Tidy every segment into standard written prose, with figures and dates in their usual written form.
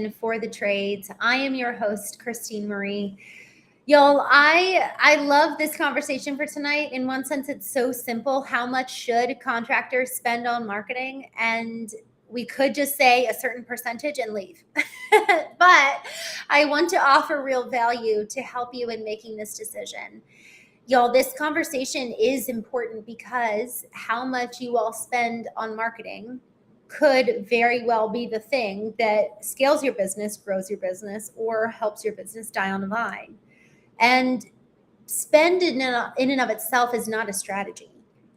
for the trades. I am your host, Christene Marie. Y'all, I love this conversation for tonight. In one sense, it's so simple. How much should contractors spend on marketing? And we could just say a certain percentage and leave. But I want to offer real value to help you in making this decision. Y'all, this conversation is important because how much you all spend on marketing could very well be the thing that scales your business, grows your business, or helps your business die on the vine. And spend in and of itself is not a strategy.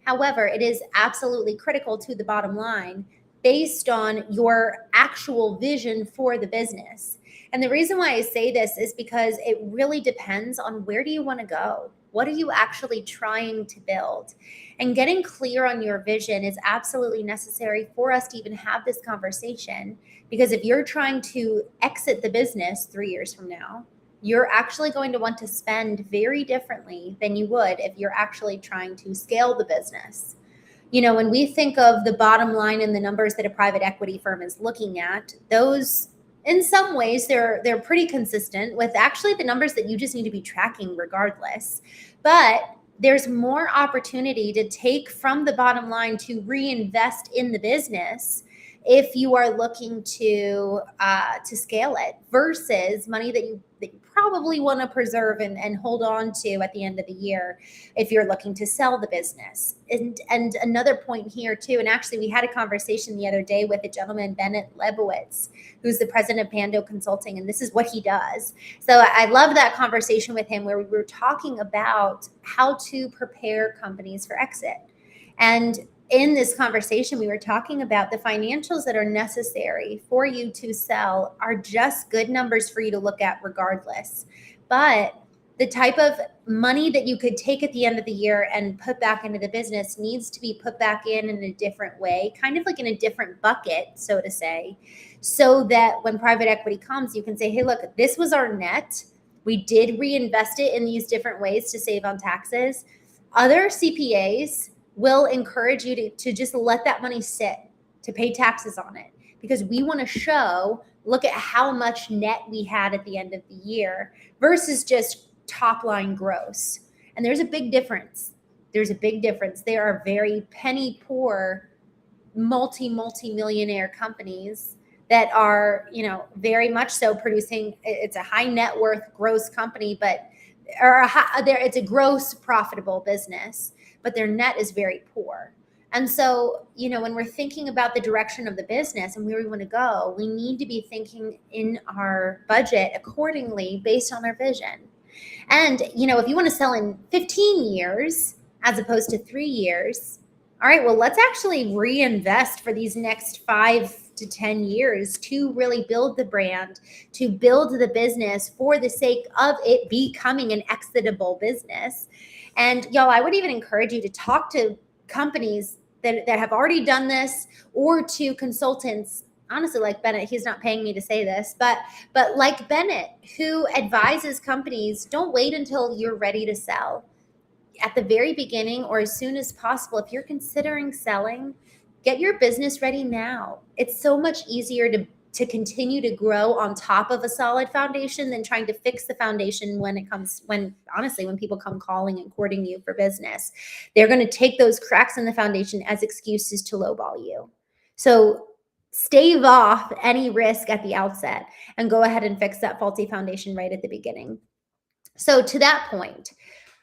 However, it is absolutely critical to the bottom line based on your actual vision for the business. And the reason why I say this is because it really depends on where do you want to go? What are you actually trying to build? And getting clear on your vision is absolutely necessary for us to even have this conversation. Because if you're trying to exit the business 3 years from now, you're actually going to want to spend very differently than you would if you're actually trying to scale the business. You know, when we think of the bottom line and the numbers that a private equity firm is looking at, those in some ways they're pretty consistent with actually the numbers that you just need to be tracking regardless. But there's more opportunity to take from the bottom line to reinvest in the business if you are looking to scale it versus money that you probably want to preserve and hold on to at the end of the year if you're looking to sell the business. And another point here too, and actually we had a conversation the other day with a gentleman, Bennett Lebowitz, who's the president of Pando Consulting, and this is what he does. So I love that conversation with him where we were talking about how to prepare companies for exit. And in this conversation, we were talking about the financials that are necessary for you to sell are just good numbers for you to look at regardless. But the type of money that you could take at the end of the year and put back into the business needs to be put back in a different way, kind of like in a different bucket, so to say, so that when private equity comes, you can say, hey, look, this was our net. We did reinvest it in these different ways to save on taxes. Other CPAs will encourage you to just let that money sit, to pay taxes on it, because we want to look at how much net we had at the end of the year versus just top line gross. And there's a big difference. There are very penny poor, multi-millionaire companies that are, very much so producing. It's a high net worth gross company, but it's a gross profitable business, but their net is very poor. And so, when we're thinking about the direction of the business and where we want to go, we need to be thinking in our budget accordingly based on our vision. And, if you want to sell in 15 years as opposed to 3 years, all right, well, let's actually reinvest for these next 5 to 10 years to really build the brand, to build the business for the sake of it becoming an exitable business. And y'all, I would even encourage you to talk to companies that have already done this, or to consultants, honestly, like Bennett. He's not paying me to say this, but like Bennett, who advises companies, don't wait until you're ready to sell. At the very beginning or as soon as possible, if you're considering selling, get your business ready now. It's so much easier to continue to grow on top of a solid foundation than trying to fix the foundation when people come calling and courting you for business. They're going to take those cracks in the foundation as excuses to lowball you. So stave off any risk at the outset and go ahead and fix that faulty foundation right at the beginning. So to that point,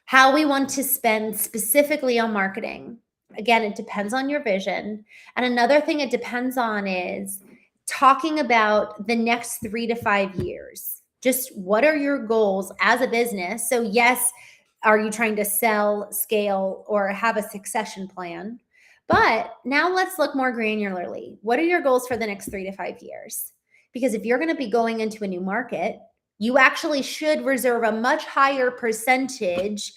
how we want to spend specifically on marketing, again, it depends on your vision. And another thing it depends on is talking about the next 3 to 5 years. Just what are your goals as a business? So yes, are you trying to sell, scale, or have a succession plan? But now let's look more granularly. What are your goals for the next 3 to 5 years? Because if you're going to be going into a new market, you actually should reserve a much higher percentage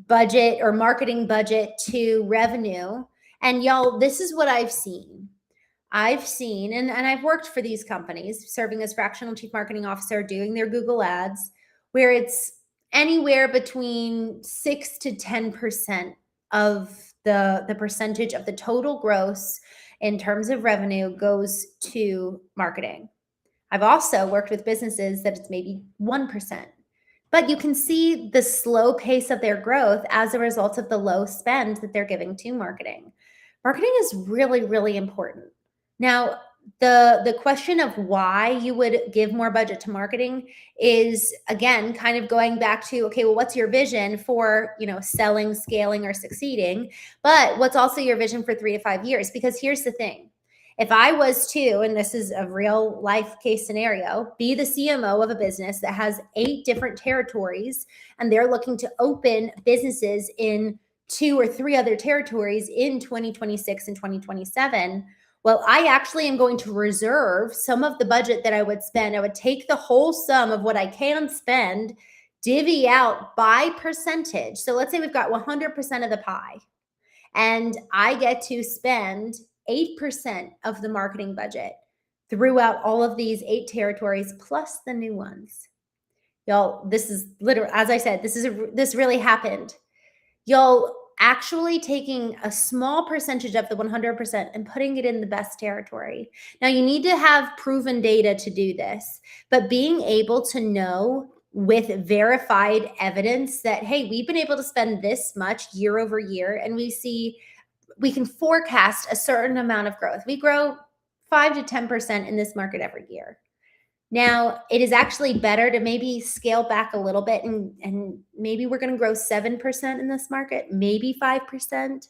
budget or marketing budget to revenue. And y'all, this is what I've seen, and I've worked for these companies, serving as fractional chief marketing officer, doing their Google ads, where it's anywhere between 6 to 10% of the percentage of the total gross in terms of revenue goes to marketing. I've also worked with businesses that it's maybe 1%. But you can see the slow pace of their growth as a result of the low spend that they're giving to marketing. Marketing is really, really important. Now, the question of why you would give more budget to marketing is, again, kind of going back to, okay, well, what's your vision for, selling, scaling, or succeeding? But what's also your vision for 3 to 5 years? Because here's the thing. If I was to, and this is a real life case scenario, be the CMO of a business that has 8 different territories and they're looking to open businesses in 2 or 3 other territories in 2026 and 2027, well, I actually am going to reserve some of the budget that I would spend. I would take the whole sum of what I can spend, divvy out by percentage. So let's say we've got 100% of the pie, and I get to spend 8% of the marketing budget throughout all of these 8 territories plus the new ones. Y'all, this is literally, as I said, this really happened. Y'all actually taking a small percentage of the 100% and putting it in the best territory. Now, you need to have proven data to do this, but being able to know with verified evidence that, hey, we've been able to spend this much year over year, and we can forecast a certain amount of growth. We grow 5 to 10% in this market every year. Now, it is actually better to maybe scale back a little bit, and maybe we're going to grow 7% in this market, maybe 5%.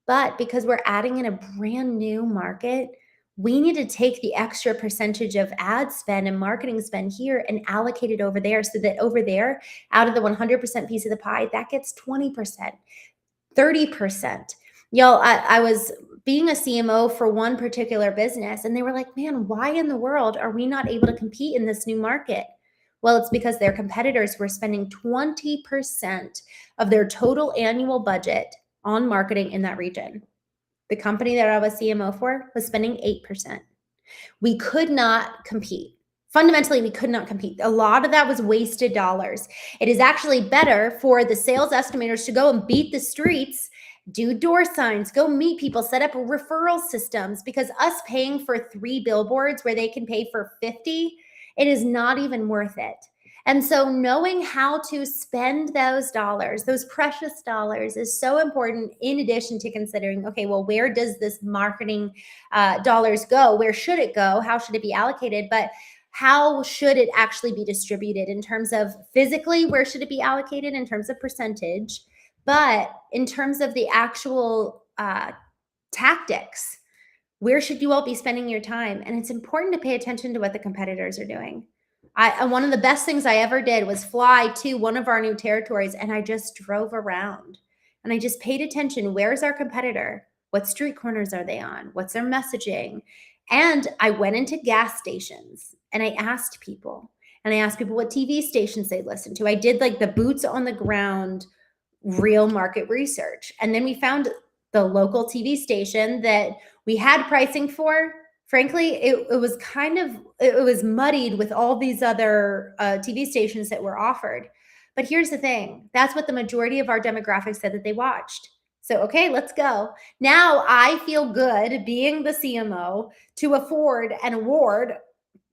But because we're adding in a brand new market, we need to take the extra percentage of ad spend and marketing spend here and allocate it over there, so that over there, out of the 100% piece of the pie, that gets 20%, 30%. Y'all, I was being a CMO for one particular business, and they were like, man, why in the world are we not able to compete in this new market? Well, it's because their competitors were spending 20% of their total annual budget on marketing in that region. The company that I was CMO for was spending 8%. We could not compete. Fundamentally, we could not compete. A lot of that was wasted dollars. It is actually better for the sales estimators to go and beat the streets, do door signs, go meet people, set up referral systems, because us paying for 3 billboards where they can pay for 50, it is not even worth it. And so knowing how to spend those dollars, those precious dollars, is so important, in addition to considering, okay, well, where does this marketing dollars go? Where should it go? How should it be allocated? But how should it actually be distributed in terms of physically, where should it be allocated in terms of percentage? But in terms of the actual tactics, where should you all be spending your time? And it's important to pay attention to what the competitors are doing. One of the best things I ever did was fly to one of our new territories, and I just drove around and I just paid attention. Where's our competitor? What street corners are they on? What's their messaging? And I went into gas stations and I asked people what TV stations they listen to. I did like the boots on the ground, real market research. And then we found the local TV station that we had pricing for. Frankly, it was muddied with all these other TV stations that were offered. But here's the thing. That's what the majority of our demographics said that they watched. So, okay, let's go. Now I feel good being the CMO to afford and award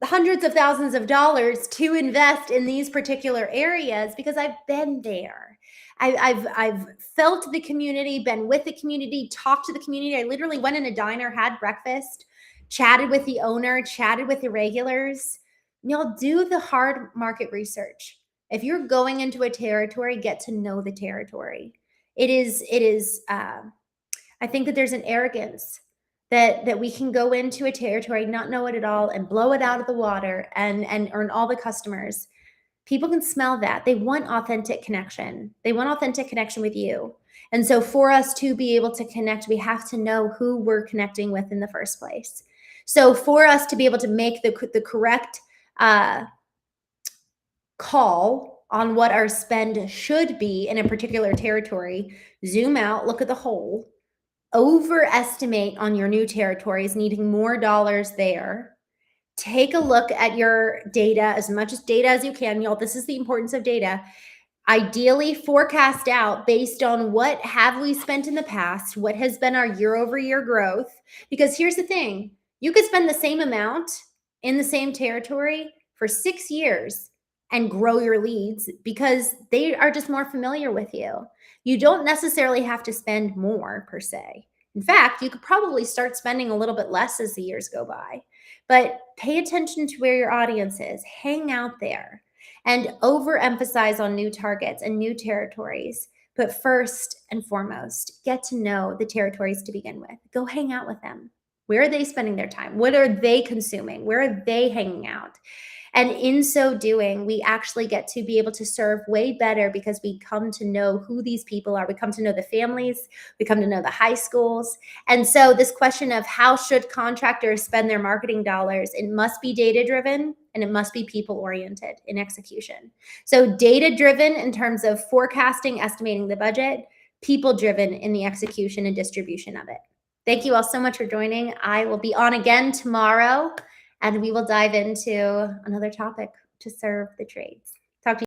hundreds of thousands of dollars to invest in these particular areas, because I've been there. I've felt the community, been with the community, talked to the community. I literally went in a diner, had breakfast, chatted with the owner, chatted with the regulars. Y'all, do the hard market research. If you're going into a territory, get to know the territory. It is. I think that there's an arrogance that we can go into a territory, not know it at all, and blow it out of the water and earn all the customers. People can smell that. They want authentic connection. They want authentic connection with you. And so for us to be able to connect, we have to know who we're connecting with in the first place. So for us to be able to make the correct call on what our spend should be in a particular territory, zoom out, look at the whole, overestimate on your new territories, needing more dollars there. Take a look at your data, as much as data as you can. Y'all, this is the importance of data. Ideally forecast out based on what have we spent in the past, what has been our year over year growth. Because here's the thing, you could spend the same amount in the same territory for 6 years and grow your leads because they are just more familiar with you. You don't necessarily have to spend more per se. In fact, you could probably start spending a little bit less as the years go by. But pay attention to where your audience is, hang out there, and overemphasize on new targets and new territories. But first and foremost, get to know the territories to begin with. Go hang out with them. Where are they spending their time? What are they consuming? Where are they hanging out? And in so doing, we actually get to be able to serve way better because we come to know who these people are. We come to know the families, we come to know the high schools. And so, this question of how should contractors spend their marketing dollars, it must be data driven and it must be people oriented in execution. So, data driven in terms of forecasting, estimating the budget, people driven in the execution and distribution of it. Thank you all so much for joining. I will be on again tomorrow and we will dive into another topic to serve the trades.